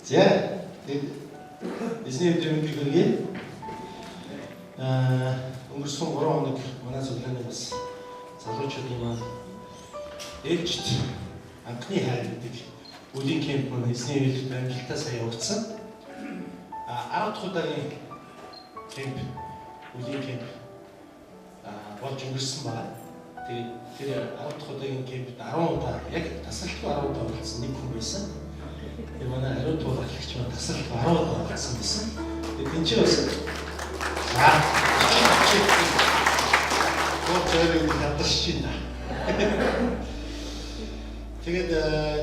За эзний өдрөмгийг хүргэе. Өнгөрсөн 3 хоног манай зөвлөний бас залуучуудын маань ээлжид анхны хайр гэдэг үеийн кемп маань эзний хэлбэрт амжилттай сая явагдсан. 10 дахь удаагийн кемп үеийн кемп болж өнгөрсөн байна. Тэгээд тэр 10 дахь удаагийн кемпт 10 удаа яг тасралтгүй 10 удаа болсон нэг хүн байсан. Тэр манай ариун туулагч маань тасралтгүй 10 удаа болсон байсан. Тэгээд тэнцээ бас Гол хадгалж байна. Тэгээд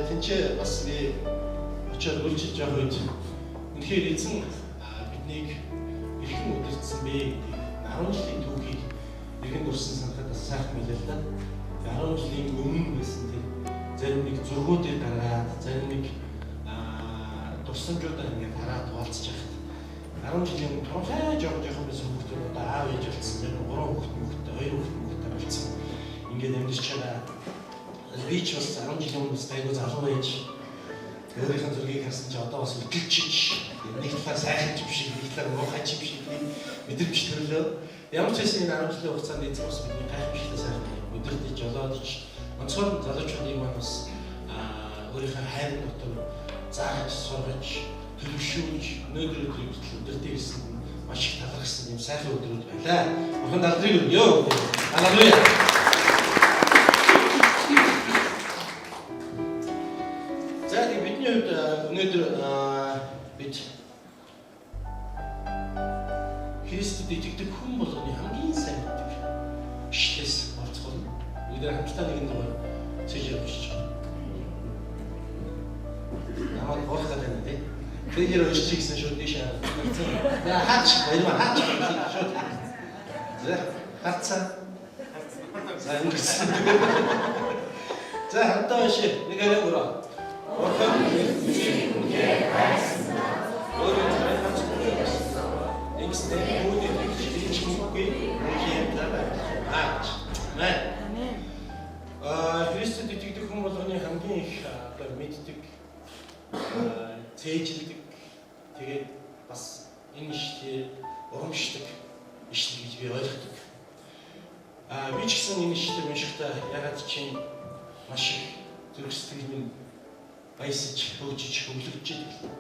тэнцээ бас би очиод үлчиж явах үед үнэхээр эзэн биднийг эрхэн удирдсан бэ гэдэг 10 жилийн түүхийг нэгэн дурсан санахад бас сайхан мэлээ л да. 10 жилийн өмнө байсан тэр зарим нэг зургуудыг дараад зарим нэг тусламжуудаа ингээд хараад хуваалцаж байхад 10 жилийн өмнө тонхой жоохон байсан хүмүүс одоо аав ээж болсон зарим 3 хүүхэдтэй 2 хүүхэдтэй болсон. Ингээд амьдч чанаа би ч бас 10 жилийн өмнө айгуу залуу байж өөрийнхөө зургийг харсан чи одоо бас хөдөлчиж нэг талаар сайхан юм шиг нэг талаар муухай юм шиг мэдрэмж төрлөө. Ямар ч байсан энэ 10 жилийн хугацаанд эзэн бас бидний гайхамшигтай сайхан өдөртөж жолоодч онцгой залуучуудын маань бас өөрийнхөө хайр дотор зааж сургаж төлөвшүүлж өнөөдөр өдөртөж ирсэн маш их талархсан юм сайхан өдрүүд байлаа. Бурхан алдрыг өргөё. Халелуя. За бидний хувьд өнөөдөр бид Христэд итгэдэг хүн болгоны хамгийн сайн мэддэг ишлээс орцох болно. Бид хамтдаа нэгэн дугаар цэжээр уншиж байна. Намайг боохдаг юм дээ. Цэжээр уншиж гэсэн шууд дэше харцсан. За хаач шууд. За харцсан. За өнгөрсөн. За хамтдаа уншия. Нэг арай өрөө. Бурхан бидний хайсан. Өөрөөр Эцэг үүдийг чимгүй юм даа. Амен. Христэд итгэдэг хүн болгоны хамгийн их одоо мэддэг цээжилдэг тэгээд бас энэ ишлээ урамшдаг ишлэл гэж би ойлгодог. Би ч гэсэн энэ ишлэлийг уншихдаа ягаад чинь маш их зүрх сэтгэл минь баясаж, хөгжиж, өглөгдөж идэг.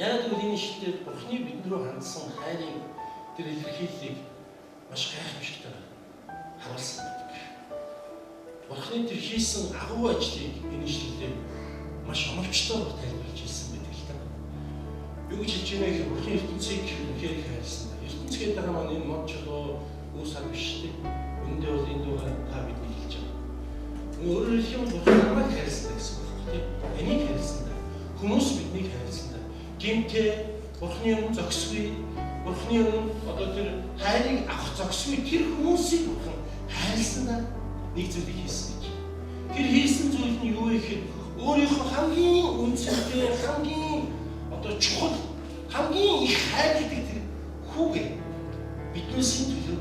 Яг л энэ ишлэлээр Бурхны бид рүү хандсан хайрын тэр илэрхийллийг маш гайхамшигтай харуулсан байдаг. Бурхны тэр хийсэн агуу ажлыг энэ ишлэлээр маш оновчтойгоор тайлбарлаж хэлсэн байдаг л та. Юу гэж хэлж байна гэхээр Бурхны ертөнцийг үнэхээр хайрлсан. ертөнц гэдэг байгаа маань энэ мод чулуу үүсгэж биш тийм. Үндэ бол энэ дугаар та бидний хэлж байгаа. Өөрөөр хэлбэл Бурхан намайг хайрлсан гэсэн үг тийм. Энийг хайрлсан. Хүмүүс биднийг хайрлсан. Гэмтээ Бурхны өмнө зогсгүй, Бурхны өмнө одоо тэр хайрыг авах зогсгүй тэр хүмүүсийг Бурхан хайрласнаа нэг зүйлийг хийсэн гэж. Тэр хийсэн зүйл нь юу вэ гэхээр өөрийнхөө хамгийн үнцэнтэй, хамгийн одоо чухал, хамгийн их хайрладаг тэр хүүгээ биднээс төлөө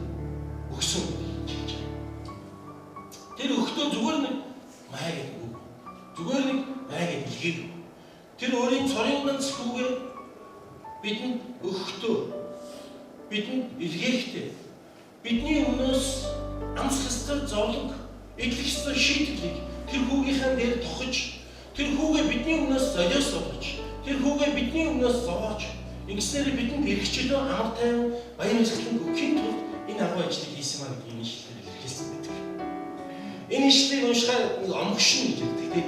өгсөн гэж хэлж байна. Тэр өгтөө зүгээр нэг май гэдэг үг. Зүгээр нэг май гэдэг илгээг. Тэр өөрийн цорын ганц хүүгээ бидэнд өгөхдөө бидэнд илгээхдээ бидний өмнөөс амсах ёстой зовлон эдлэх ёстой шийдлийг тэр хүүгийнхаа дээр тохиж тэр хүүгээ бидний өмнөөс золиос болгож тэр хүүгээ бидний өмнөөс зовоож ингэснээр бидэнд хэрэгчлөө амар тайван баяр баясгалан өгөхийн тулд энэ агуу ажлыг хийсэн маа гэдэг энэ ишлэлээр илэрхийлсэн байдаг. Энэ ишлэлийг уншихаар омгшин гэж хэлдэг тийм.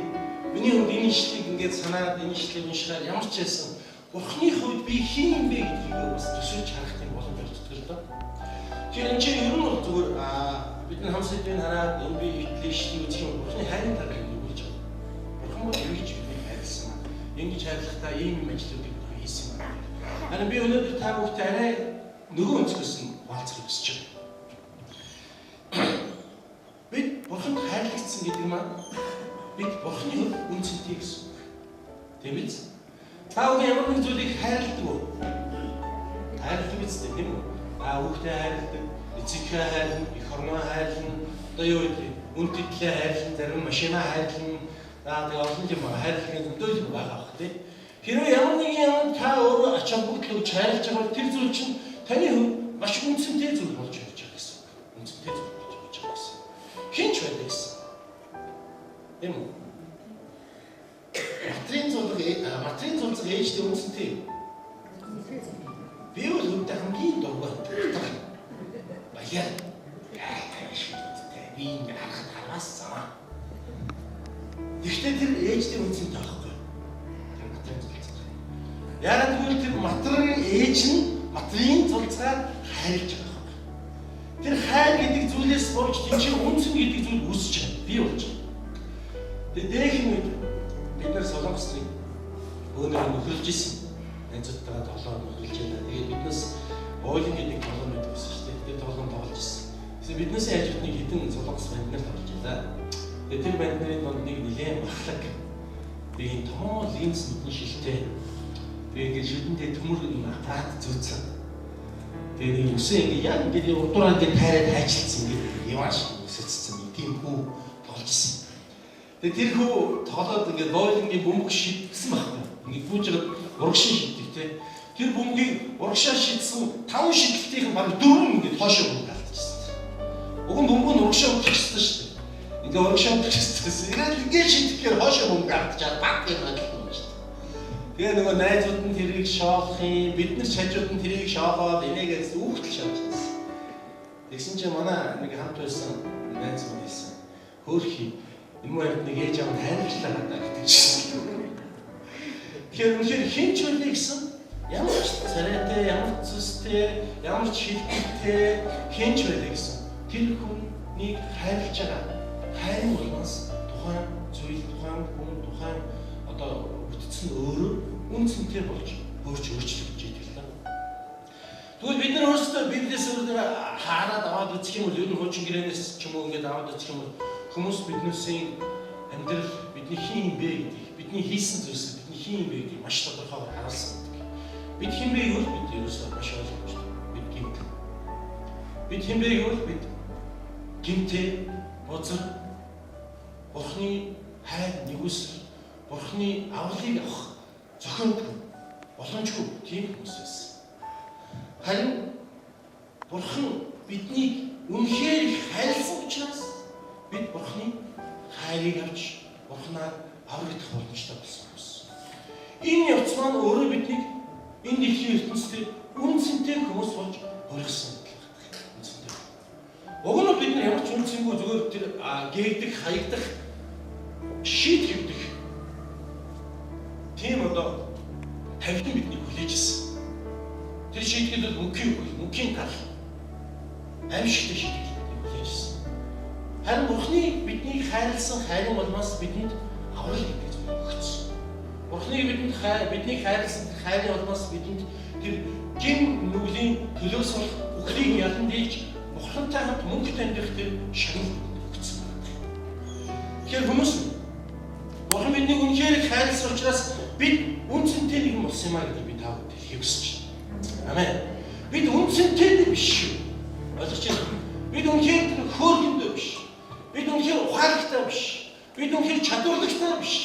Миний хувьд энэ ишлэлийг ингээд санаад энэ ишлэлийг уншихаар ямар ч байсан Бурхны хувьд би хин юм бэ гэдгийг бас төсөөлж харах юм боломж олгодог л доо. Тэгэхээр энэ чинь ер нь бол зүгээр бидний хам сэдвийг хараад энэ би итгэл ишлэлийг үзэх юм Бурхны хайрын талаар өгүүлж байгаа. Бурхан бол эргэж биднийг хайрлсан маа. Ингэж хайрлахдаа ийм юм ажлуудыг Бурхан хийсэн маа. Харин би өнөөдөр та бүхтэй арай нөгөө өнцгөөс нь хаалцах хүсэж байна. Бид Бурханд хайрлагдсан гэдэг маань бид Бурхны үнцэнтэй гэсэн үг. Тийм биз? Та бүхэн ямар нэг зүйлийг хайрладаг уу? Хайрладаг биз дээ, тийм үү? Хүүхдээ хайрладаг, эцэгхээ хайрлна, эх орноо хайрлна, одоо юу гэдэг үн тэтлээ хайрлна, зарим машинаа хайрлна, тэгээ олон юм хайрлахын зөндөө юм байгаа бах тийм. Хэрвээ ямар нэгэн юмд та өөрөө ач холбогдол өгч хайрлаж байгаа бол тэр зүйл чинь таны хувьд маш үнцэнтэй зүйл болж явж байгаа гэсэн үг. Үнцэнтэй зүйл болж явж байгаа гэсэн. Хинч байдаг гэсэн. Эм материалын зулцаг ээжтэй үнцэнтэй. Би бол үүнтэй хамгийн дургуй баяр. Би ингэ харахад хараас зам. Гэхдээ тэр ээжтэй үнцэнтэй байхгүй. Тэр материалын зулцаг. Яагаад гэвэл тэр материалын ээж нь материалын зулцгаар хайрлаж байгаа. Тэр хайр гэдэг зүйлээс болж тийч үнцэн гэдэг зүйл үүсэж байна. Би болж байна. Тэгээд дээхэн үед бид нар солонгосныг өөрөөр нөхөрлж исэн. Найзуудтайгаа тоглоом нөхөрлж байна. Тэгээд биднээс ойлын гэдэг тоглоом байдаг байсан шүү дээ. Тэгээд тоглоом тоглож исэн. Тэгсэн биднээс хажууд нэг хэдэн солонгос банднаар тоглож байлаа. Тэгээд тэр банднарын донд нэг нэлээд махлаг. Би энэ томоо линз нүдний шилтэй. Тэгээд ингээд шүдэнтэй төмөр юм аппарат зүүцэн. Тэгээд нэг үсэн ингээд яг ингээд удураа ингээд тайраад хайчилсан ингээд явааш үсэцсэн юм тийм хүү тоглож исэн. Тэгээд тэр хүү тоглоод ингээд бойлингийн бөмбөг шидсэн байхгүй. Ингээд гүйжгээд урагшин шиддэг те. Тэр бөмбөгийг урагшаа шидсэн 5 шидэлтийн баг 4 ингээд хоошоо бөмбөг алдчихсан. Уг нь бөмбөг нь урагшаа утчихсан шүү дээ. Ингээд урагшаа утчихсан. Ирээд ингээд шидэхээр хоошоо бөмбөг алдчихад баг юм байна шүү дээ. Тэгээ нөгөө найзууд нь тэрийг шоолох юм, бид нар шажууд нь тэрийг шоолоод энийгээс үүхтэл шааж байсан. Тэгсэн чинь манай нэг хамт байсан найз минь хэлсэн. Хөөхий энэ үед нэг ээж аав хайрлалаа надад гэдэг чинь. Тэгэхээр үнэхээр хинч үлээ гэсэн ямар ч царайтай, ямар ч зүстэй, ямар ч шилдэгтэй хинч үлээ гэсэн. Тэр хүнийг хайрлаж байгаа. Хайрын улмаас тухайн зүйл, тухайн хүн, тухайн одоо бүтцэн өөрөө үнцэнтэй болж өөрчлөгдөж идэг л да. Тэгвэл бид нар өөрсдөө Библиэс өөрөөр хараад аваад үзэх юм бол ер нь хуучин гэрээнээс ч юм уу ингээд аваад үзэх юм бол хүмүүс биднээсийн амьдрал бидний хин юм бэ гэдэг, бидний хийсэн зүйлс бидний хин юм бэ гэдгийг маш тодорхойгоор харуулсан гэдэг. Бид хин бэ гэвэл бид ерөөсөө маш ойлгомжтой. Бид гимт. Бид хин бэ гэвэл бид гимтээ, бузар, Бурхны хайр нэгүсэл, Бурхны авралыг авах зохиомжгүй, боломжгүй тийм хүмүүс байсан. Харин Бурхан биднийг үнэхээр их хайрлсан учраас бид Бурхны хайрыг авч Бурханаар аврагдах боломжтой болсон хүмүүс. Энэ явц маань өөрөө биднийг энэ дэлхийн ертөнцид үнцэнтэй хүмүүс болж хоригсон гэдэг. Үнцэнтэй. Уг нь бид нар ямар ч үнцэнгүй зүгээр тэр гээгдэх, хаягдах, шийд хэвдэх тийм одоо тавилан бидний хүлээж ирсэн. Тэр шийдгээд бол мөнхийн тал аимшигтай шийдэл бидний хүлээж ирсэн. Харин Бурхны биднийг хайрлсан хайрын улмаас бидэнд аврал гэдэг зүйл өгсөн. Бурхны биднийг хайрлсан хайрын улмаас бидэнд тэр гин нүглийн төлөөс болох бүхнийг ялан дийлж Бурхантай хамт мөнхөд амьдрах тэр шагнал өгсөн. Тэгэхээр хүмүүс Бурхан биднийг үнэхээр их хайрлсан учраас бид үнцэнтэй нэгэн болсон юм а гэдэг би та бүхэнд хэлхийг хүсэж байна. Амен. Бид үнцэнтэй биш шүү. Ойлгож байна. Бид үнэхээр хөөрхөндөө биш. Бид үнэхээр ухаалагтай биш. Бид үнэхээр чадварлагтай биш.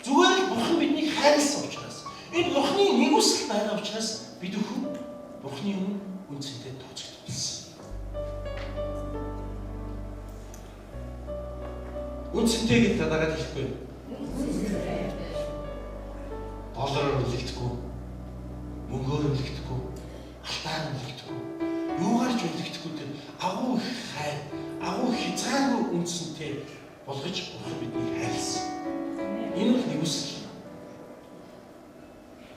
Зүгээр л Бурхан биднийг хайрлсан учраас энэ Бурханы нэгүсэл байгаа учраас бид өхөн Бурханы өмнө үнцэнтэй тооцогдсон болсон. Үнцэнтэй гэдэг дагаад хэлэхгүй. Доллараар үлэгдэхгүй, мөнгөөр үлэгдэхгүй, алтаар үлэгдэхгүй, юугаар ч үлэгдэхгүй тэр агуу хайр, агуу хязгааргүй үнцэнтэй болгож Бурхан биднийг хайрлсан. Энэ бол нэгүсэл.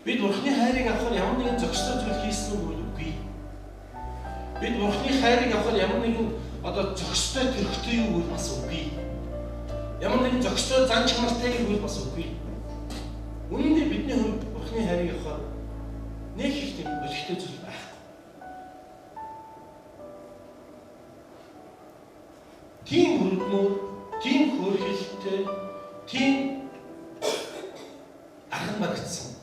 Бид Бурханы хайрыг авахар ямар нэгэн зохистой зүйл хийсэн үг үгүй. Бид Бурханы хайрыг авахар ямар нэгэн одоо зохистой төрхтэй юу бол бас үгүй. Ямар нэгэн зохистой зан чанартай юу бол бас үгүй. Үнэндээ бидний хувьд Бурханы хайрыг авахар нэг их тийм өлегтэй зүйл байхгүй. Тийм өргөмөр, тийм хөөрхөлтэй, тийм арган баригдсан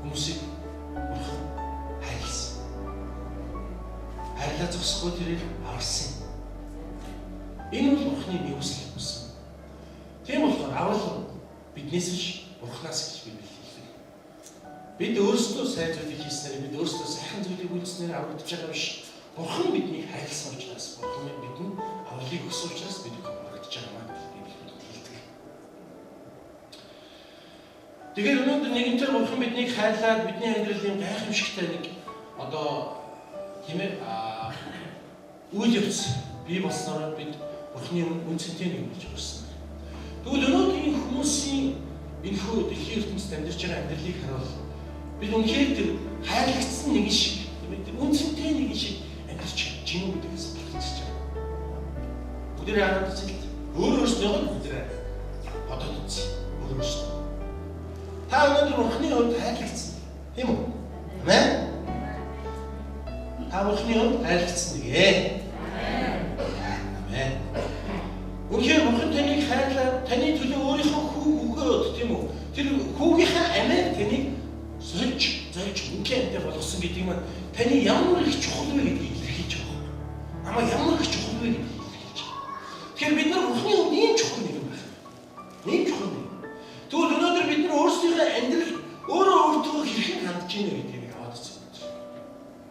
хүмүүсийг Бурхан хайрлсан. Хайрлаа зогсохгүй тэрийг аварсан. Энэ бол Бурханы нэгүсэл болсон. Тийм болохоор аврал биднээс биш Бурханаас гэж Библи хэлдэг. Бид өөрсдөө сайн зүйлийг хийснээр бид өөрсдөө сайхан зүйлийг үйлснээр аврагдаж байгаа биш. Бурхан биднийг хайрлсан учраас, Бурхан бидэнд авралыг өгсөн учраас бид аврагдаж байгаа маа гэдгийг хэлдэг. Тэгээд өнөөдөр нэгэнтээр Бурхан биднийг хайрлаад бидний амьдралын гайхамшигтай нэг тийм ээ үйл явц бий болсноор бид Бурханы үнцэнтэй нэг болж өрсөн. Тэгвэл өнөөдрийн хүмүүсийн энэхүү дэлхийн ертөнцид амьдарч байгаа амьдралыг харуул. Бид үнэхээр тэр хайрлагдсан нэгэн шиг, тэр үнцэнтэй нэгэн шиг амьдарч чинь үү гэдэгс баталж байгаа. Бүгдээ хараад үзэл. Өөрөөсөө нь бүгдээ бодоод үзье. Өөрөөсөө. Та өнөөдөр Бурханы хувьд хайрлагдсан. Тийм үү? Амен. Та Бурханы хувьд хайрлагдсан нэгэ. Амен. Үнэхээр Бурхан таныг хайрлаад таны төлөө өөрийнхөө хүүг өгөөд тийм үү? Тэр хүүгийнхээ амиа таныг зорж үнэхээр болгосон гэдэг нь таны ямар их чухал вэ гэдгийг илэрхийлж байгаа. Намаа ямар их чухал вэ гэдгийг илэрхийлж байгаа. Тэгэхээр бид нар Бурханы хувьд ийм чухал нэг юм байна. Ийм чухал нэг. Тэгвэл өнөөдөр бид нар өөрсдийнхөө амьдрал өөртөө хэрхэн хандж ийнэ гэдгийг аваад үзье.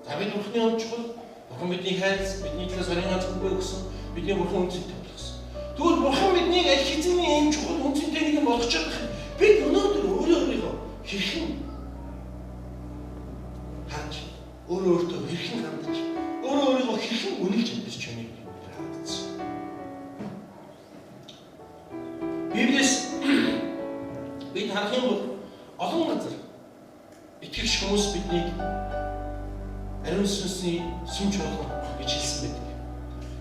За бид Бурханы хувьд чухал. Бурхан бидний хайрлсан, бидний төлөө сарын ганцгүй өгсөн, бидний Бурхан үнцэнтэй болгосон. Тэгвэл Бурхан биднийг аль хэзээ ийм чухал үнцэнтэй нэг юм болгож чадах юм. Бид өнөөдөр өөрийгөө хэрхэн хандж, өөртөө хэрхэн хандж, өөрийгөө хэрхэн үнэлж амьдарч байна гэдгийг хаадсан. Библиэс бид харах юм бол олон газар итгэгч хүмүүс биднийг ариун сүнсний сүмж болгоно гэж хэлсэн байдаг.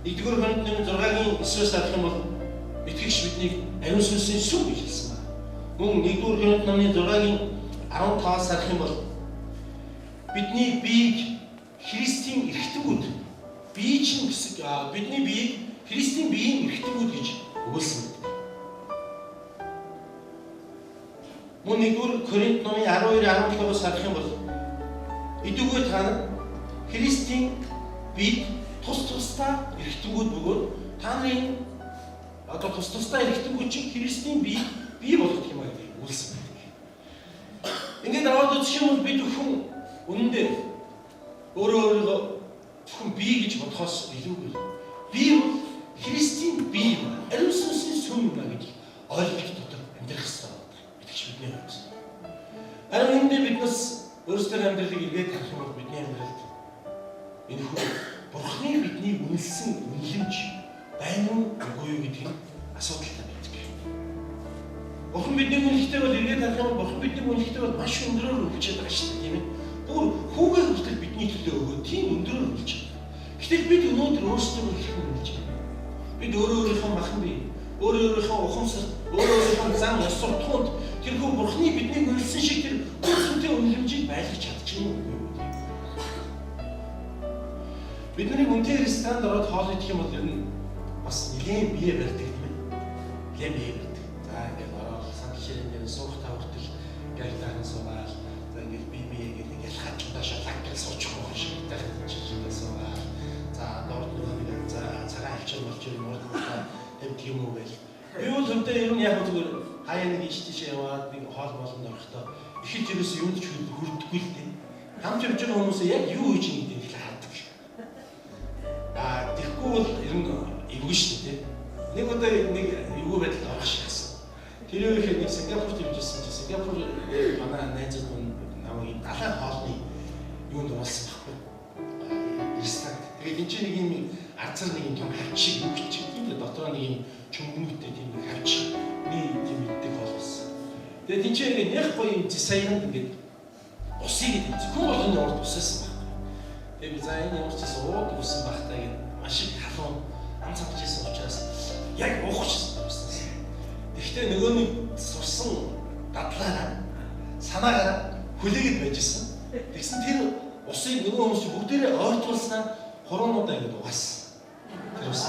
1-р Коринтын 6-гийн 9-оос харах юм бол итгэгч биднийг ариун сүнсний сүм гэж хэлсэн байна. Мөн 1-р Коринтын 6-гийн 15-аас харах юм бол бидний биеийг Христийн эрхтэнгүүд бие чинь гэсэн бидний биеийг Христийн биеийн эрхтэнгүүд гэж өгүүлсэн байдаг. Мөн 1-р Коринт номын 12-17-оос харах юм бол идэггүй та нар Христийн биед тус-тусдаа эрхтэнгүүд бөгөөд та нарын тус-тусдаа эрхтэнгүүд чинь Христийн бие болгох юм аа гэдэг өгүүлсэн байдаг. Ингээд аваад үзэх юм бол бид өхөн үнэндээ өөрийгөө зөвхөн бие гэж бодохоос илүүгээр бие бол Христийн бие юм. Ариун сүнсний сүм юм гэж ойлголт дотор амьдрах хэрэгтэй байна. Итгэж бидний хувьд. Харин эндээ биднес өөрсдөө амьдралыг эргээд харах юм бол бидний амьдралд энэ хүү Бурханы бидний үнэлсэн үнэлэмж байна уу үгүй юу гэдэг нь асуудалтай байдаг. Бурхан бидний үнэлэхтэй бол эргээд харах юм бол Бурхан бидний үнэлэхтэй бол маш өндөрөөр үнэлж байгаа шүү дээ, тийм ээ. Бүр хүүгээ хүртэл бидний төлөө өгөө тийм өндөрөөр үнэлж байгаа. Гэтэл бид өнөөдөр өөрсдөө хэрхэн үнэлж байна? Бид өөрийнхөө махан бие, өөрийнхөө ухамсар, өөрийнхөө зам ёс суртахуунд тэрхүү Бурханы бидний үнэлсэн шиг тэр үнцэнтэй үнэлэмжийг байлгаж чадчихна уу? Бид нарыг үнтэй ресторанд ороод хоол идэх юм бол ер нь бас нэлээд бие барьдаг юм байна. Нэлээд бие барьдаг. За ингээд ороод сандалширын дээр суух тавхтал гайлтаан суугаад за ингээд бие гэдэг ялхаачлаа шалгах гэж суучих юм шиг тахчихсан суугаад за дорд нэг за цагаан алчир болчих юм уу гэдэг юм уу гээл. Би бол өнтөө ер нь яг зүгээр хаяа нэг ичтэйшээ яваад нэг хоол болгонд орохдоо ихэнх ерөөс юунд ч хүрдэггүй л дээ. Хамт явж байгаа хүмүүсээ яг юу хийж нэг юм хэлээ хаадаг. Тэгэхгүй бол ер нь эвгүй шүү дээ. Нэг удаа нэг эвгүй байдалд орох шиг хасан. Тэр үехээр нэг Сингапурт явжсэн чинь Сингапур манай найзууд намайг далайн хоолны юунд уулсан байхгүй. Ресторан. Тэгээд энэ чинь нэг юм арцар нэг юм хавч шиг юу гэж тийм дотроо нэг юм чөнгөнөтэй тийм нэг хавч тийм иддэг болсон. Тэгээд энэ чинь ингээд яг гоё юм дизайнд ингээд усыг гэдэг зөвхөн болгоны урд усаасан байхгүй. Тэгээд би за энэ ямар ч гэсэн ууд усан багтаа гэдэг маш их халуун амцагч ирсэн учраас яг уухчихсан байсан. Тэгэхдээ нөгөө нэг сурсан дадлаараа санаагаар хүлээгээд байжсэн. Тэгсэн тэр усыг нөгөө хүмүүс бүгдээрээ ойртуулснаа хуруунуудаа ингэж угаасан. Тэр ус.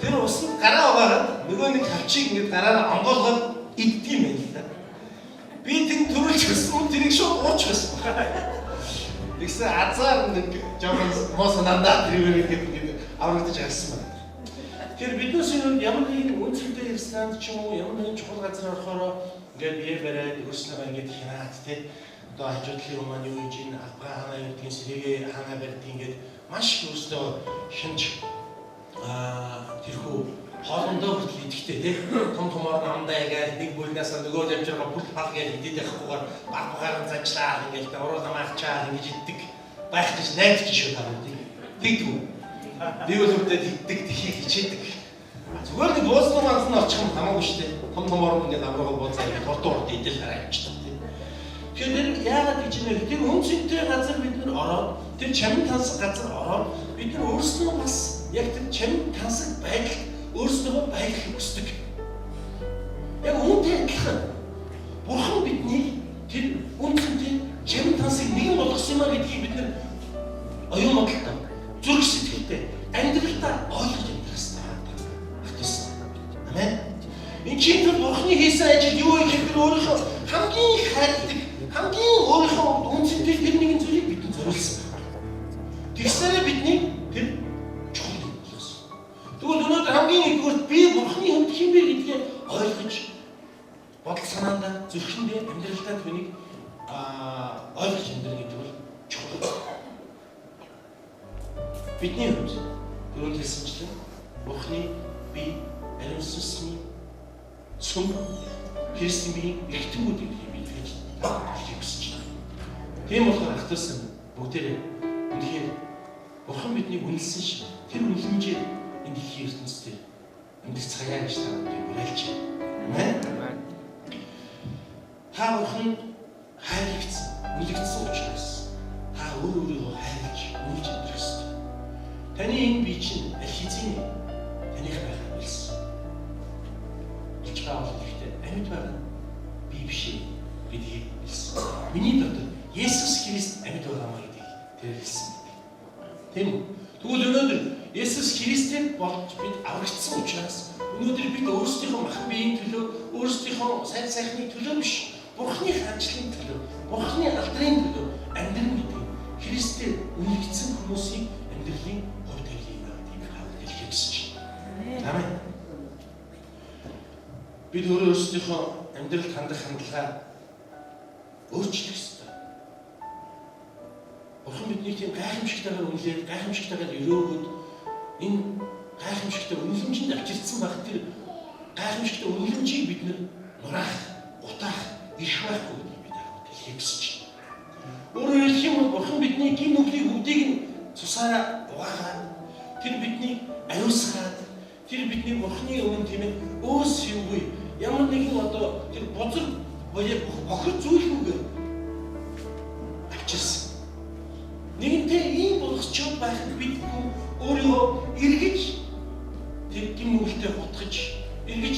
Тэр ус нь гараа угаагаад нөгөө нэг хавчийг ингэж гараараа онгоолгоод иддэг юм байна л да. Би тэр төрүүлж өссөн тэрийг шууд ууч байсан. Тэгсэн азар нэг жоохон моос нандаа тэрийг ингэж аврагдаж гарсан байна. Тэгэхээр биднээс ямар нэгэн үнцэнтэй ресторанд ч юм уу ямар нэгэн чухал газар орохоор ингээд бие бариад өөрснөө ингээд хянаад те одоо хажуудлын юм маань юу гэж ин албагаа ханаа гэдгийг сэрээгээ ханаа барьдаг ингээд маш өөрснөө шинж тэрхүү хоолндоо хүртэл идэхтэй те том томоор намдаа ягаад нэг бүлнээс нөгөө дамжиргаа бүр пал гэж идээд байхгүйгээр баг багаар зажлаа ингээд уруу намаачаа ингэж иддэг байх гэж найдаж шүү таа. Тэгдэггүй. Би бол өөртөө иддэг тхийг хичээдэг. Зүгээр нэг дуусна манс нь очих юм хамаагүй шүү дээ. Том томоор ингээд амрагал бууцаа ингээд урд идэл хараа явчихдаг. Тэгэхээр яагаад гэж нэр тэр үнцэнтэй газар бид нар ороод тэр чамин тансаг газар ороод бид нар өөрсдөө бас яг тэр чамин тансаг байдал өөрсдөө байхыг хүсдэг. Яг үүнтэй адилхан Бурхан биднийг тэр үнцэнтэй чамин тансаг нэгэн болгосон юм а гэдгийг бид нар оюун бодолтой зүрх сэтгэлтэй амьдралдаа ойлгож амьдрах хэрэгтэй. Амен. Энэ чинь Бурханы хийсэн ажил юу вэ гэхээр өөрийнхөө хамгийн их хайрладаг хамгийн өөрийнхөө үнцэнтэй тэр нэгэн зүйлийг бидэнд зориулсан. Тэгсээрээ бидний тэр чухал юм болсон. Тэгвэл өнөөдөр хамгийн нэгдүгээр би Бурханы хүнд хэм бэ гэдгийг ойлгож бодол санаандаа зүрхэндээ амьдралдаа түүнийг ойлгож амьдрах гэдэг бол чухал. Бидний хувьд түрүүн хэлсэнчлэн Бурханы бие ариун сүнсний сүм Христийн эрхтэн үдийг хэлж хүсэж байна. Тийм болохоор ахтарсан бүгдээрээ үнэхээр Бурхан биднийг үнэлсэн шиг тэр үнэлэмжээр энэ дэлхийн ертөнцид амьдрах цагаа гэж таамаг уриалж байна. Амен. Та Бурхан хайрлагцсан, үнэлэгдсэн учраас та өөрийгөө хайрлаж, үнэлж амьдрах ёстой. Таны энэ бие чинь аль хэзээ таних байхад билсэн. Ич таавал ихтэй амьд байгаа би биш гэдгийг хэлсэн. Миний дотор Есүс Христ амьд байгаа гэдгийг тэр хэлсэн. Тийм үү? Тэгвэл өнөөдөр Есүс Христээр болж бид аврагдсан учраас өнөөдөр бид өөрсдийнхөө махан биеийн төлөө, өөрсдийнхөө сайн сайхны төлөө биш, Бурханы хаанчлалын төлөө, Бурханы алдрын төлөө амьдрын гэдэг Христээр үнэлэгдсэн хүмүүсийн амьдралын хувь тавилын гэдгийг хэлхийг хүсэж байна. Амен. Бид өөрсдийнхөө амьдралд хандах хандлага өөрчлөх ёстой. Бурхан биднийг тийм гайхамшигтайгаар үнэлээд, гайхамшигтайгаар өрөөгөөд энэ гайхамшигтай үнэлэмжинд авчирсан байх тэр гайхамшигтай үнэлэмжийг бид нураах, утаах, их байхгүй гэдгийг бид хэлхийг хүсэж байна. Өөрөөр хэлэх юм бол Бурхан бидний гин нүглийн бүгдийг нь цусаараа угаагаад, тэр биднийг ариусгаад, тэр бидний Бурханы өмнө тийм ээ өөс юугүй ямар нэгэн одоо тэр бузар бохир зүйлгүйгээр авчирсан. Нэгэнтээ ийм болгосчод байхад бид өөрийгөө эргэж тэр гин нүгэлтэй хутгаж, эргэж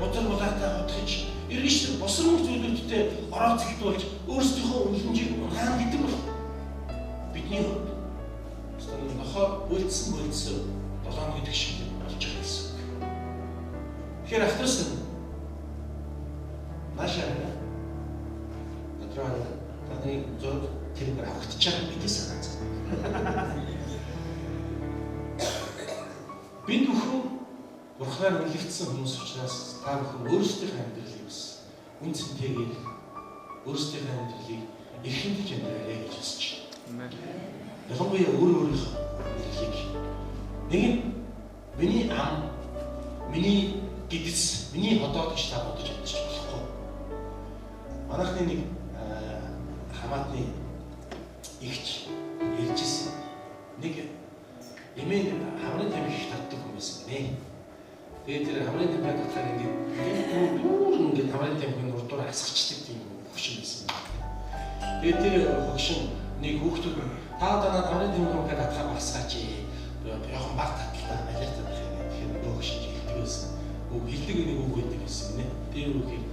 бузар булаатай хутгаж, эргэж босрон зүйлүүдтэй орооцолдуулж өөрсдийнхөө үнэлэмжийг угаан гэдэг бол бидний хувьд стандарт нохоо үйлдсэн 7 гэдэг шиг болж байгаа гэсэн. Тэгэхээр ахтарсан машина таны зод тэрээр авахтаж байгаа гэдээ санаацсан. Бид бүхэн Бурханаар үнэлэгдсэн хүмүүс учраас та бүхэн өөрсдийнхөө амьдралыг бас үнцэнтэйгээр өөрсдийнхөө амьдралыг эрхэмдэж амьдраарай гэж хүсэж байна. Ялангуяа өөрийнхөө амьдралыг нэг нь миний ам, миний гэдэс, миний ходоод гэж та бодож амьдарч болохгүй. Манайхны нэг хамаатны игч ярьжсэн. Нэг эмээ хамрын тамхи их татдаг хүмүүс байна. Тэгээд тэр хамрын тамхи татахаар ингээд хамрын тамхины урдуур асгачдаг тийм хөгшин байсан. Тэгээд тэр хөгшин нэг хүүхдүүд та одоо надад хамрын тамхи татахаар асгаач. Яахан баг таталтаа балер татах юм. Тэгэхээр нөгөө хөгшин хэлдэг байсан. Хэлдэг нэг үг гэдэг байсан нэ. Тэр үгийг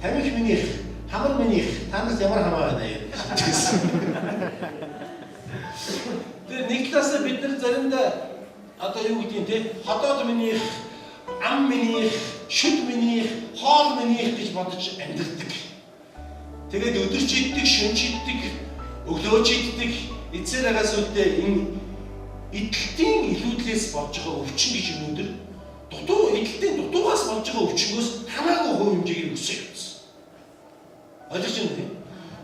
тамхи минийх, хамар минийх танаас ямар хамаа байна яа гэсэн. Тэр нэг талаасаа бид нар заримдаа одоо юу гэдгийг те ходоод минийх, ам минийх, шүд минийх, хоол минийх гэж бодож амьдэрдэг. Тэгээд өдөрч иддэг, шөнч иддэг, өглөөч иддэг, эцээр агаас үлдээ энэ идэлтийн илүүдлээс болж байгаа өвчин гэж өнөөдөр идэлтийн дутуугаас болж байгаа өвчнөөс хамаагүй хувь хэмжээгээр өсөж явсан. Ойлгож байна тийм.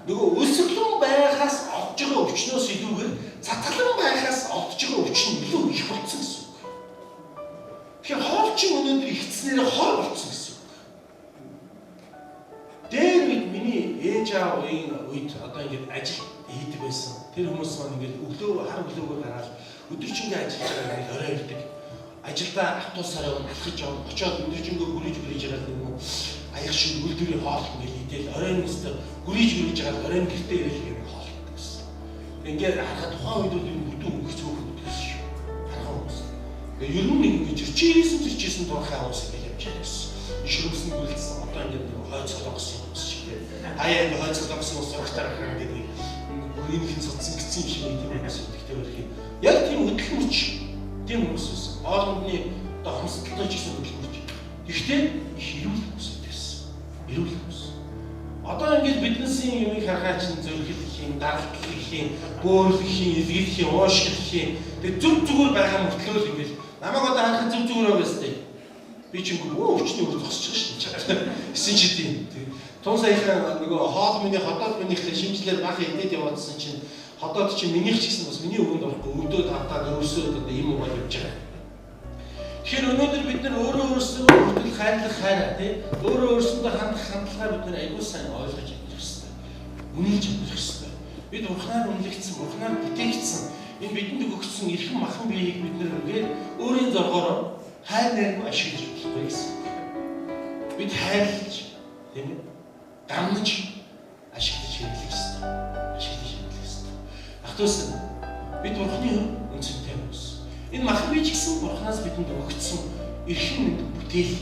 Нөгөө өсөглөн байхаас олж байгаа өвчнөөс илүүгээр цатгалан байхаас олж байгаа өвч нь илүү их болсон гэсэн үг. Тэгэхээр хоолчин өнөөдөр ихцснээр хор болсон гэсэн үг. Дээр миний ээж аавын үед одоо ингэж ажил хийдэг байсан. Тэр хүмүүс маань ингэж хар өглөөгөө гараад өдөржингөө ажиллаж байгаа нэг орой ирдэг. Ажилдаа автобусаар алхаж явж очоод өдөржингөө гүрийж байгаа юм уу? Аяг шиг үлдвэрийн хоол ингэж идэл оройн өстө гүрийж байгаа оройн гэртээ ирэх юм хоол гэсэн. Ингээд харахад тухайн үед бол энэ бүдүүн өнгөц хөөхөд гэсэн шүү. Харах хүмүүс. Ингээд ер нь ингэж чирчээсэн дурхай хүмүүс ингэж явж байсан. Ишрүүсэн гүйлсэн одоо ингээд хойд цолгосон юм шиг тийм. Хаяа ингээд хойд цолгосон ус урагтаар харагддаг нэг гүрийнхэн цуцсан гэсэн юм шиг тийм хүмүүс өгдөгтэй байх юм. Яг тийм хөдөлмөрч тийм хүмүүс байсан. Хоолндны одоо хомсдолтой ч гэсэн хөдөлмөрч. Гэхдээ их ирүүл хүмүүс байсан. Ирүүл хүмүүс. Одоо ингээд биднээсийн юмыг харахаа чинь зөргөл гэх юм, даралт гэх юм, бөөрл гэх юм, илгэл гэх юм, уушгил гэх юм. Тэгээ зүг зүгээр байгаа мөртлөө л ингээд намайг одоо харахад зүг зүгээр байсан тийм. Би ч юм уу өвчний үр зогсож байгаа шүү дээ. Эсэн чи тийм. Тун саяхан нөгөө хоол миний ходоод минийх шинжлэр бах идээд яваадсан чинь ходоод чи минийх ч гэсэн бас миний өвөнд орохгүй өдөө тавтаад өрсөөд одоо юм уу явж байгаа. Тэгэхээр өнөөдөр бид нар өөрөө өөрсдөө хүртэл хайрлах хайраа тий өөрөө өөрсөндөө хандах хандлагаа бид нар аягүй сайн ойлгож явах хэрэгтэй. Үнэлж явах хэрэгтэй. Бид Бурханаар үнэлэгдсэн, Бурханаар бүтээгдсэн энэ бидэнд өгөгдсөн эрхэм махан биеийг бид нар ингээд өөрийн зоргоор хайр найргүй ашиглаж болохгүй гэсэн. Бид хайрлаж тийм ээ гамнаж ашиглаж хэрэглэх хэрэгтэй. Ашиглаж хэрэглэх хэрэгтэй. Ахтуус бид Бурханы үнцэнтэй хүмүүс. Энэ махан бие ч гэсэн Бурханаас бидэнд өгөгдсөн эрхэм нэгэн бүтээл.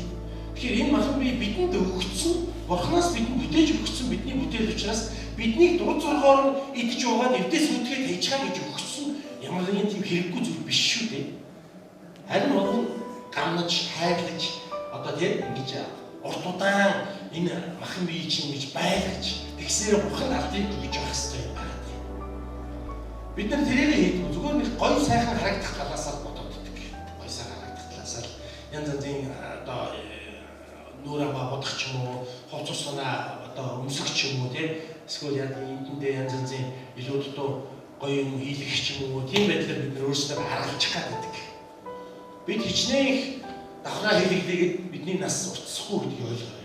Тэгэхээр энэ махан бие бидэнд өгөгдсөн Бурханаас бидэнд бүтээж өгөгдсөн бидний бүтээл учраас биднийг дур зоргоор идэж уугаад эвдээс үтгээд хийж байгаа гэж өгсөн ямар нэгэн тийм хэрэггүй зүйл биш шүү дээ. Харин бол гамнаж хайрлаж одоо тийм ингэж урт удаан энэ махан бие чинь гэж байлгаж тэгсээр Бурхан ардыг гэж авах хэрэгтэй юм байна. Бид нар тэрийг хийдэг зүгээр нэг гоё сайхан харагдах талаасаа бодоод идэх. Гоё сайхан харагдах талаасаа янз янзын одоо нүрэ бодох ч юм уу, хувц уснаа одоо өмсөх ч юм уу тийм эсвэл яг энэндээ янз янзын илүү дутуу гоё юм хийлгэх ч юм уу тийм байдлаар бид нар өөрсдөө харгалж гадаг. Бид хичнээн их давхраа хийлгэлээгээд бидний нас уртсахгүй гэдгийг ойлгоё.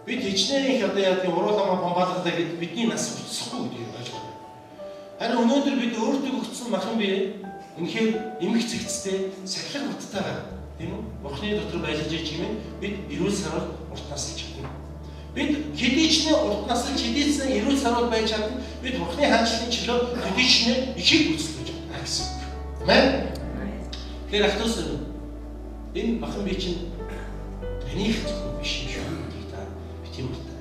Бид хичнээн их одоо яг урууламаа бомбаалгалаа гэдэг бидний нас уртсахгүй гэдгийг ойлгоё. Харин өнөөдөр бид өөртөө өгсөн махан бие үнэхээр эмх цэгцтэй сахилга буттайгаа тийм үү? Бурхны дотор байлгаж ич юм бид эрүүл сарвал урт насалж чадна. Бид хэдийчнээ урт насалж хэдийцэн эрүүл сарвал байж чадна. Бид Бурхны хаанчлалын чөлөө хэдийчнээ ихийг үзүүлж чадна гэсэн үг. Амен. Тэгэхээр ахтус энэ махан бие чинь таних зөвхөн биш юм шүү дээ. Та бит юм байна.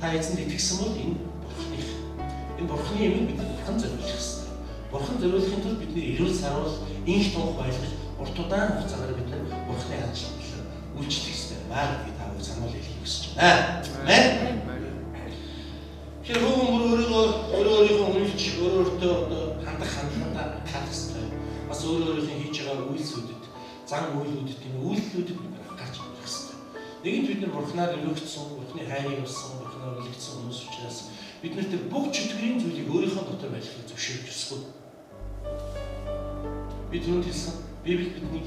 Та эзэнд итгэсэн бол энэ Бурхных. Энэ Бурхны юмыг бид Бурхан зориулах хэрэгтэй. Бурхан зориулахын тулд бидний эрүүл сарвал инх тунх байлгаж урт удаан хугацаагаар бид Бурхны хаанчлалд үйлчлэх хэрэгтэй байна гэдгийг та бүхэн сануул хэлхийг хүсэж байна. Амен. Тэгэхээр өөрийнхөө үнэлж өөртөө хандах хандлагатаа хандах хэрэгтэй. Бас өөрийнхөө хийж байгаа үйлсүүдэд, зан үйлүүдэд, тийм үйлдэлүүдэд бид гарч ирэх хэрэгтэй. Нэгэнт бид нар Бурханаар өргөгдсөн, Бурханы хайрыг авсан, Бурханаар өргөгдсөн хүмүүс учраас бид нарт бүх чөтгөрийн зүйлийг өөрийнхөө дотор байлгахыг зөвшөөрч өсгөө. Бид түрүүнд хэлсэн Библи бидний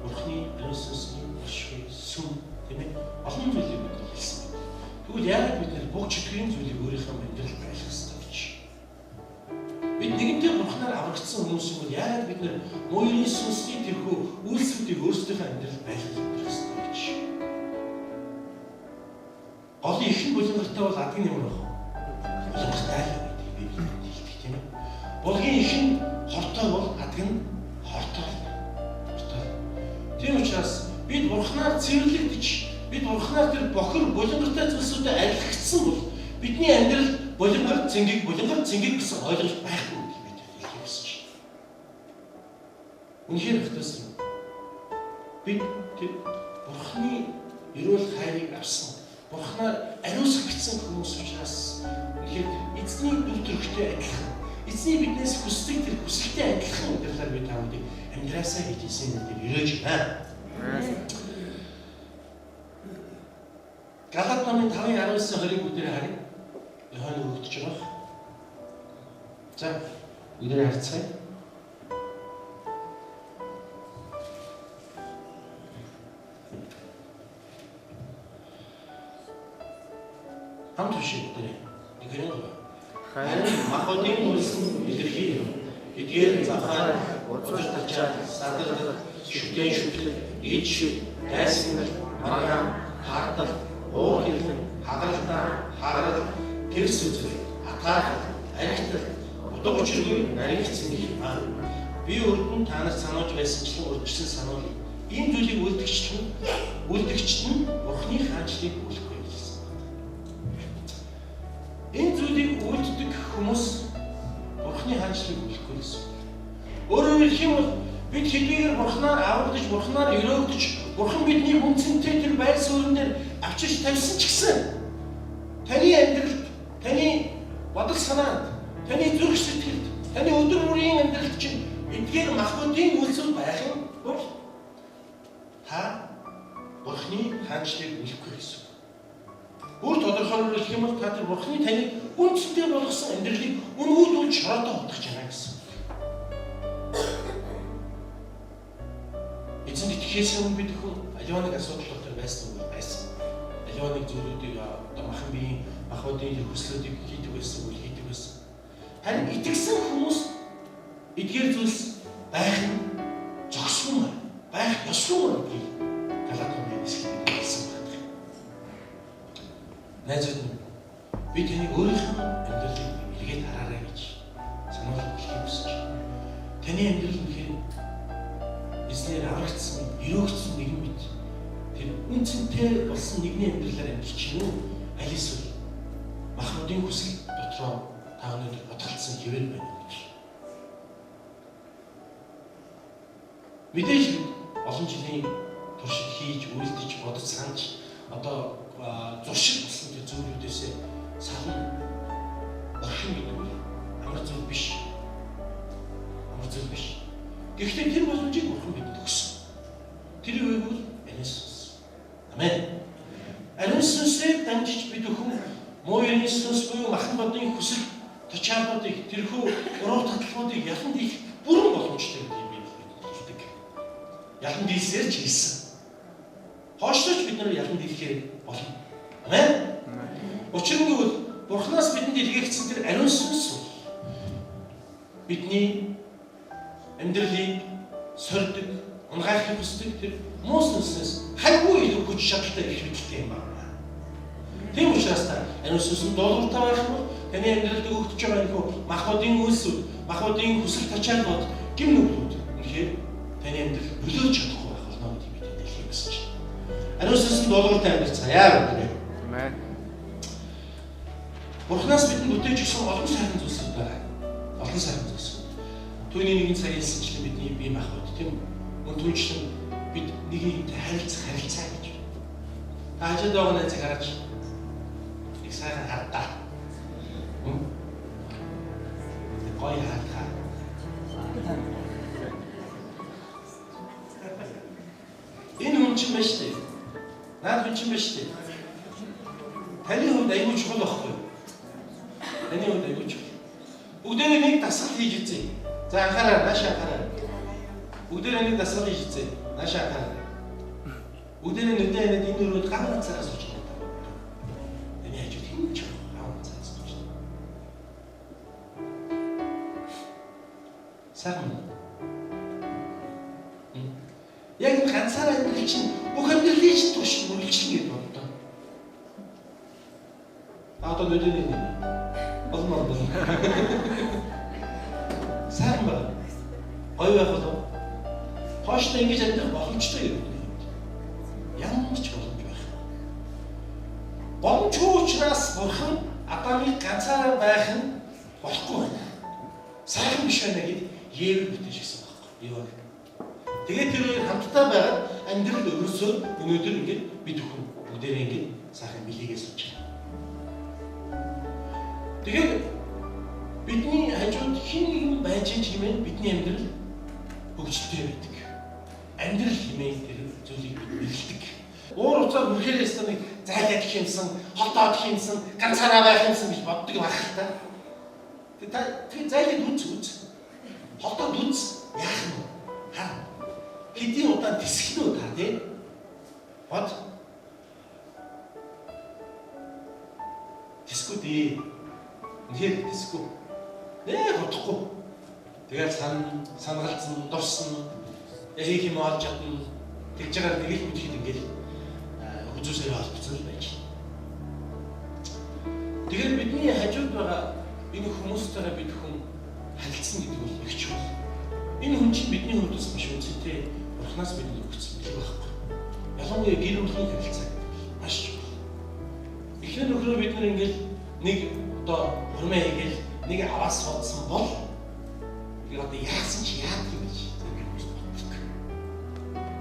Бурханы ариун өшөө сүм тийм ээ олон зүйлийг бид хэлсэн. Тэгвэл яагаад бид нар бүх чөтгөрийн зүйлийг өөрийнхөө амьдралд байлгах ёстой гэж? Бид нэгэнтээ Бурханаар аврагдсан хүмүүс юм бол яагаад бид нар мууны сүнсний тэрхүү үйлсүүдийг өөрсдийнхөө амьдралд байлгах ёстой гэж? Гол ихэн булангартай бол адгийн нэмэр баг. Булангартай л гэдэг Библи хэлдэг тийм ээ. Булгийн ихэн хортой бол адг нь хортой. Тийм учраас бид Бурханаар цэвэрлэгдэж, бид Бурханаар тэр бохир булангартай зүйлсүүдэд арилгагдсан бол бидний амьдрал булангар цэнгэг гэсэн ойлголт байхгүй гэдгийг бид хэлэх ёстой. Үнэхээр хэвтсэн. Бид Бурханы эрүүл хайрыг авсан. Бурханаар ариусгах гэсэн хүмүүс учраас үнэхээр эзний дүр төрхтэй адилхан. Эзний биднээс хүсдэг тэр хүсэлтэй адилхан амьдралаар бид таамаг амьдраасаа хийж исэн гэдэг өрөөж байна. Галат номын 5:19-20 бүдээр харъя. Хойно өгдөж байгаа. За, өдрөө харцгаая. Хамт шиг өдрөө. Нэгэн гоо. Харин махбодын үлсэн илэрхий юм. Эдгээр захаар уцаж тачаад садардаг шүтлэг, ид шүт, дайсан, маргаан, хаадал, уур хэлэн, хагаралтаа, хагарал, тэрс үзэл, атаах, архитал, утга учиргүй наригдсан гэх юм аа. Би өрдөн танаас сануулж байсанчлан урьдчилан сануул. Ийм зүйлийг үлдэгчт нь Бурхны хаанчлалыг бүлэхгүй гэсэн. Энэ зүйлийг үлддэг хүмүүс Бурхны хаанчлалыг бүлэхгүй гэсэн. Өөрөөр хэлэх юм бол бид хэдийгээр Бурхнаар аврагдаж, Бурхнаар өрөөгдөж, Бурхан бидний хүнцэнтэй тэр байр суурин дээр авчирч тавьсан ч гэсэн таны амьдралд, таны бодол санаанд, таны зүрх сэтгэлд, таны өдөр бүрийн амьдралд чинь эдгээр махбодын үйлсүүд байх юм бол та Бурхны хаанчлалыг бүлэхгүй гэсэн. Бүр тодорхойлбол хэлэх юм бол та тэр Бурхны таны үнцэнтэй болгосон амьдралыг үнэхээр шороотоо утгах чанаа гэсэн. Эцэнд итгэхээс өмнө бид аливаа нэг асуудал дотор байсан. Аливаа нэг зүйлүүдийг одоо махан биеийн махбодын хүслүүдийг хийдэг байсан. Харин итгэсэн хүмүүс эдгээр зүйлс байх нь зогсгүй байх ёсгүй гэж Галатны эсгэлийг хэлсэн байна. Найзууд минь би таны өөрийнхөө амьдралыг эргээд хараарай гэж сануулж хүсэж байна. Таны амьдрал нь эзнээр аврагдсан, өрөөгдсөн нэгэн мэт тэр үнцэнтэй болсон нэгний амьдралаар амьдарч чинь үү? Аль эсвэл махбодын хүсэл дотроо та өнөөдөр бодгалцсан хэвээр байна гэж. Мэдээж олон жилийн туршид хийж, үйлдэж, бодож санаж одоо зуршил болсон тэр зүйлүүдээс савн орхин гэдэг нь амар зүйл биш. Гэхдээ тэр боломжийг Бурхан бидэнд өгсөн. Тэр үеиг бол ариун сүнс. Амен. Ариун сүнсээр дамжиж бид өхөн муу ерний сүнс буюу махан бодын хүсэл тачаалуудыг тэрхүү уруу татлагуудыг ялан дийлэх бүрэн боломжтой гэдгийг бид хэлдэг. Ялан дийлсээр ч хэлсэн. Хойшлооч бид нар ялан дийлэхээр болно. Амен. Учир нь бол Бурханаас бидэнд илгээгдсэн тэр ариун сүнс бидний амьдралыг сордог, унгайхыг хүсдэг тэр муу сүнснээс хайгуу илүү хүч чадалтай их мэдлэгтэй юм байна. Тийм учраас та ариун сүнс дуулууртай байх юм бол таны амьдралд өгөгдөж байгаа энэ махбодын үйлсүүд, махбодын хүсэл тачаалууд, гим нүглүүд үнэхээр таны амьдрал нөлөөлж чадахгүй байх болно гэдгийг бид хэлхийг хүсэж байна. Ариун сүнс дуулууртай амьдрцгаая гэх юм. Амен. Бурханаас бидэнд бүтээж өгсөн олон сайхан зүйлсүүд байна. Олон сайхан зүйлсүүд. Түүний нэгэн цаг хэлсэнчлэн бидний бие махбод тийм үү? Түүнчлэн бид нэг нэгнтэй харилцаа гэж. Таажид байгаа нэг цагаарч их сайхан хардаа. Гой хардаа. Энэ хүн чинь биш үү? Наад хүн чинь биш үү? Таны хувьд аюул чухал байхгүй юу? Таны хувьд аюул чухал. Бүгдээ нэг дасгал хийж үзье. За анхаараа, нааш анхаараа. Бүгдээ нэг дасгал хийж үзье. Нааш анхаараа. Бүгдээ нэгдээ энэ дөрөв ганц цагаас сууж байна. Эний хажууд хин ч ганц цагаас сууж байна. Сайн. Яг ганцаараа амьдрал чинь бүх амьдралыг чинь турш мөрөлчлөн гэж боддоо. Одоо нүдэн нэг. Болмоо. Сайн ба. Гоё байх болов. Хооштой ингэж амьдрах боломжтой юм. Ямар ч боломж байх. Боломжгүй учраас Бурхан Адамыг ганцаараа байх нь болохгүй байна. Сайхан биш байна гэд Евг бүтээж гисэн байхгүй юу? Тэгээд тэр хоёр хамтдаа байгаад амьдрал өрөөсөө өнөөдөр ингэж бид бүхэн бүгдээрээ ингэж сайхан билийгээ сууж байна. Тэгээд бидний хажууд хин нэгэн байж чимээ бидний амьдрал хөгжилтэй байдаг. Амьдрал хэмээн тэр зүйлийг бид бэлддэг. Уур уцаар бүрхээрээс нэг зайлах юмсан, хотоод юмсан, ганцаараа байх юмсан гэж боддог байх л та. Тэгээ зайлах үз. Хотоод үз. Яах нь вэ? Хаа. Хэдийн удаа тисгэнэ үү та тий? Бод. Тисгүү дээ. Үнэхээр тисгүү. Нээ бодохгүй. Тэгээд санагалцсан, дурсан, ярих юм олж чадна. Тэгж байгаа нэг л үтгэд ингээл үзүүсээр холбогдсон байж. Тэгэхээр бидний хажууд байгаа энэ хүмүүстэйгээ бид хүн харилцсан гэдэг бол их чухал. Энэ хүн чинь бидний хувьд бас маш үнэтэй Бурханаас бидэнд өгсөн билэг байхгүй. Ялангуяа гэр бүлийн харилцаа маш чухал. Эхлээд нөхрөө бид нар ингээл нэг одоо хурмаа хийгээл нэг аваас суудсан бол би одоо яасан чи яах юм гэж би боддог.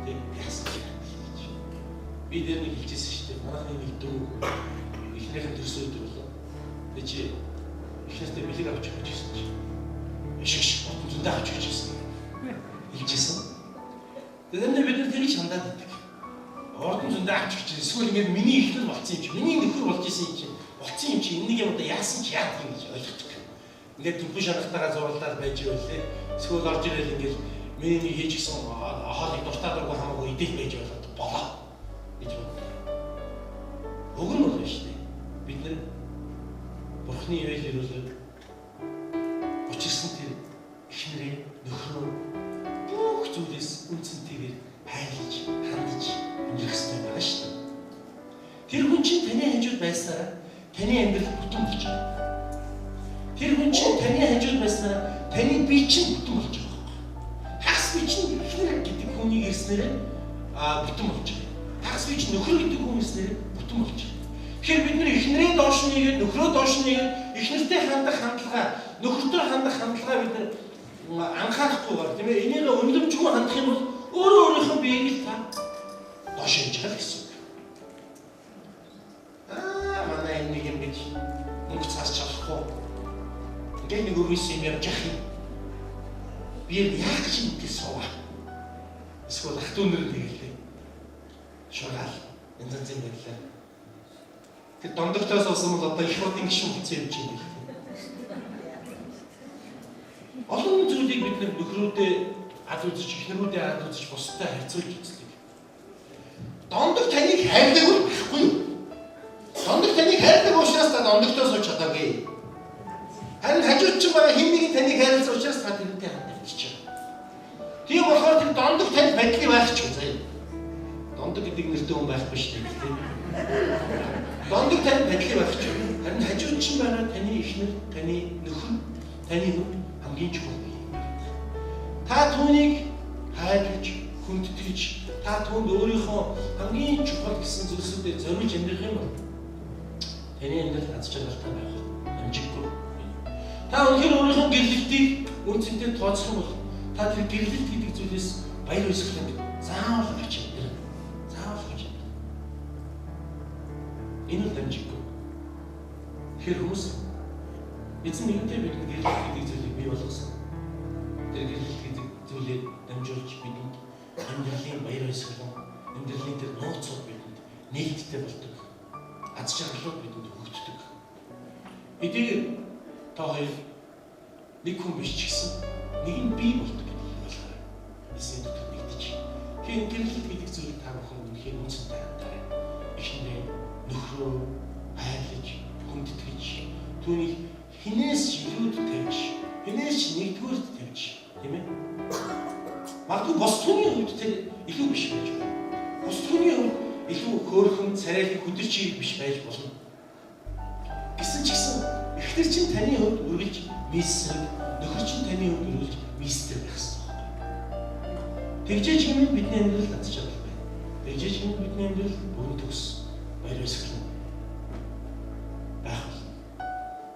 Тэг яасан чи гэж. Би дээр нэг хэлжсэн шүү дээ. Манайхны нэг дүү эхнийхэн төрсөд болоо. Тэг чи эхнээсээ бэлэг авч өгч ирсэн чи. Ишгш зөндөө авч өгч ирсэн. Хэлжсэн. Тэгвэл бид нар тэрийг хандаад байдаг. Ордон зөндөө авч өгч ирсэн. Эсвэл ингээд миний эхнэр болсон юм чи. Миний нөхөр болж исэн юм чи. Болцсон юм чи. Энийг юм одоо яасан чи яах юм гэж ойлгохгүй. Ингээд түнхэн шанахтайгаа зурлаад байж байлээ. Эсвэл орж ирэл ингээд миний нэг хийж гисэн хоолыг дуртаад байгаа хамаагүй идэл байж болоо гэж бодлоо. Уг нь бол шүү дээ. Бид нэр Бурхны ивэл ирүүлээд учирсан тэр эхнэрээ нөхрөө бүх зүйлээс үнцэнтэйгээр хайрлаж, хандаж амьдрах хэрэгтэй байна шүү дээ. Тэр хүн чинь таны хажууд байсараа таны амьдрал бүтэн болж байгаа. Тэр хүн чинь таны хажууд байснараа таны бие чинь бүтэн болж байгаа. Хагас бие чинь эхнэр гэдэг хүнийг ирснээр бүтэн болж байгаа. Хагас бие чинь нөхөр гэдэг хүн ирснээр бүтэн болж байгаа. Тэгэхээр бид нар эхнэрээ доош нэгээд нөхрөө доош нэгээд эхнэртэй хандах хандлага, нөхөртөө хандах хандлага бид нар анхаарахгүйгээр тийм ээ энийг өндөмжгүй хандах юм бол өөрөө өөрийнхөө биеийг та доош хийж байгаа гэсэн үг. Манай нэг юм гэж мөнгө цааш чадахгүй. Ингээд нэг өрөөс юм явж ах юм. Би яах гэж юм гэж суугаа. Эсвэл ах トゥ нэр нэгэлээ. Шугаал. Энэ зэн байлаа. Тэр дондогтоос олсон бол одоо их хурдын гişүн хэцүү юм чинь. Олон зүйлийг бид нөхрүүдээ ад үзэж, эхнэрүүдээ ад үзэж бусдад харьцуулж үзлээ. Дондог таныг хайрдаг уу гэхгүй юу? Дондог таныг хайрдаг учраас та дондогтоос олж чадаагүй. Харин хажууд ч байгаа хэн нэгэн таныг хайрлаж учраас та тэрнтэй хамт ирчих. Тийм болохоор тэр дондог танд байдлыг байх ч юм заяа. Дондог гэдэг нэртэй хүн байхгүй шүү дээ. Дондог танд байдлыг байх ч юм. Харин хажууд ч байгаа таны эхнэр, таны нөхөр, таны хүн хамгийн чухал юм. Та түүнийг хайрлаж, хүндэтгэж, та түүнд өөрийнхөө хамгийн чухал гэсэн зүйлсүүдэд зориулж амьдрах юм бол таны амьдрал аз жаргалтай байх амжиггүй. Та өнөхөр өөрийнхөө гэрлэлтийг үнцэнтэй тооцох юм бол та тэр гэрлэлт гэдэг зүйлээс баяр баясгалан заавал авч амьдрах. Заавал авч амьдрах. Энэ л амжиггүй. Тэгэхээр хүмүүс эзэн нэгэнтээ бидний гэрлэлт гэдэг зүйлийг бий болгосон. Тэр гэрлэлт гэдэг зүйлээр дамжуулж бидэнд амьдралын баяр баясгалан, амьдралын тэр нууцуд бидэнд нээлттэй болдог. Аз жаргалууд бидэнд өгөгддөг. Эдгээр та хоёр нэг хүн биш ч гэсэн нэг нь бий болдог гэдгийг ойлгоорой. Эсийн дотор нэгдэж. Тэгэхээр гэрлэлт гэдэг зүйл та бүхэн үнэхээр үнцэнтэй хандаа. Эхнэрээ нөхрөө хайрлаж, хүндэтгэж, түүнийг хинээс илүүд тавьж, хинээс нэгдүгээрт тавьж, тийм ээ? Магадгүй бос түүний хувьд тэр илүү биш байж болно. Бос түүний хувьд илүү хөөрхөн, царайлаг, хүндэрч биш байж болно. Гэсэн ч гэсэн эхнэр чинь таны хувьд үргэлж мисэг, нөхөр чинь таны хувьд үргэлж мистер байх хэрэгтэй. Тэгжээж хэмээн бидний амьдрал аз жаргал байна. Тэгжээж хэмээн бидний амьдрал бүрэн төгс баяр баясгалан байх.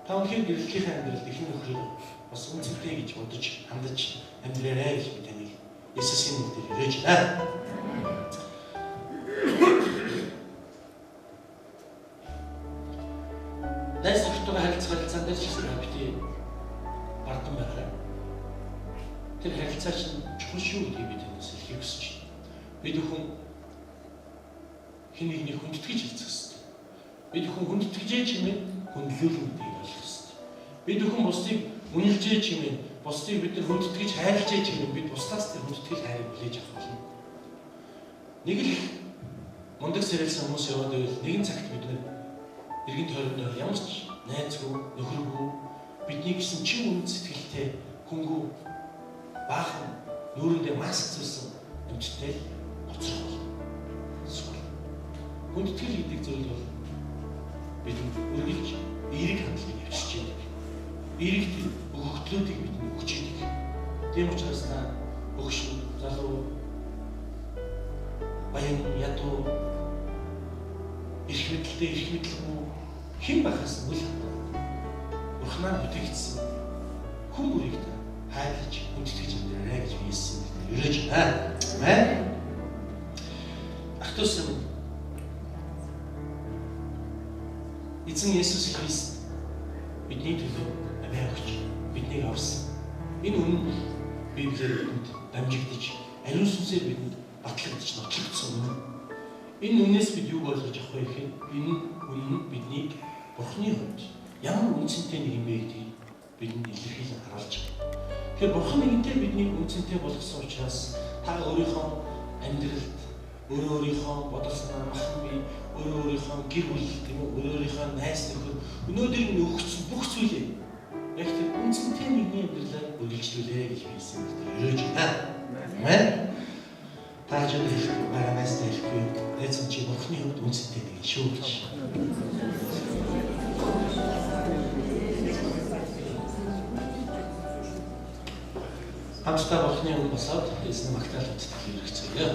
Та өнөхөр гэрлэлийн амьдралд ихэнх нөхрийг бас үнцэнтэй гэж бодож, хандаж амьдраарай гэж би таныг Есүсийн нэрээр өрөөж байна. Найс нөхөртөө харилцаан дээр ч гэсэн бити бардам байна. Тэр харилцаа чинь чухал шүү гэдгийг би танаас хэлхийг хүсэж байна. Бид бүхэн хэн нэгнийг хүндэтгэж хэлцэх хэрэгтэй. Бид хүн хүндэтгэжээ чимээ хүндлүүлэн гэдгийг ойлгох ёстой. Бид хүн бусдыг үнэлжээ чимээ бусдыг бид нар хүндэтгэж хайрлажээ чимээ бид бусдаас тэр хүндэтгэл хайрыг хүлээж авах болно. Нэг л мундаг сэрэлсэн хүмүүс яваад байвал нэгэн цагт бид нар эргэн тойрондоо ямар ч найзгүй, нөхөргүй бидний гэсэн чин үнэт сэтгэлтэй хөнгөө баахан нүүрэндээ маск зүүсэн амьттай гоцрох болно. Хүндэтгэл гэдэг зүйл бол бидний үргэлж эерэг хандлагыг явуулж байдаг. Эерэг өгөгдлүүдийг бидний өгч байдаг. Тийм учраас та өгшин, залуу, баян, ядуу, эрх мэдэлтэй, эрх мэдэлгүй хэн байхаас үл хамааран Бурханаар бүтээгдсэн хүн бүрийг та хайрлаж, хүндэтгэж амьдраарай гэж би Есүс нэрээр өрөөж байна. Амен. Ахтус эзэн Есүс Христ бидний төлөө амиа өгч биднийг авсан. Энэ үнэн Библиэр бидэнд дамжигдаж, ариун сүнсээр бидэнд батлагдаж нотлогдсон үнэн. Энэ үннээс бид юу ойлгож авах вэ гэхээр энэ үнэн биднийг Бурханы хувьд ямар үнцэнтэй нэг юм бэ гэдгийг бидэнд илэрхийлэн харуулж байгаа. Тэгэхээр Бурхан нэгэнтээ биднийг үнцэнтэй болгосон учраас та өөрийнхөө амьдралд өөрийнхөө бодол санаа махан бие өөрийнхөө гэр бүл тийм үү өөрийнхөө найз нөхөр өнөөдөр нь өгсөн бүх зүйлээ яг тэр үнцэнтэй нэгний амьдралаар үргэлжлүүлээ гэж хэлсэн юм байна. Өрөөж байна. Амен. Та ч хэлэхгүй байгаа найзтай хэлэхгүй найз чи Бурханы хувьд үнцэнтэй нэг шүү гэж. Хамтдаа Бурханы өмнө босоод эзэн магтаалт хэлэх хэрэгцээе.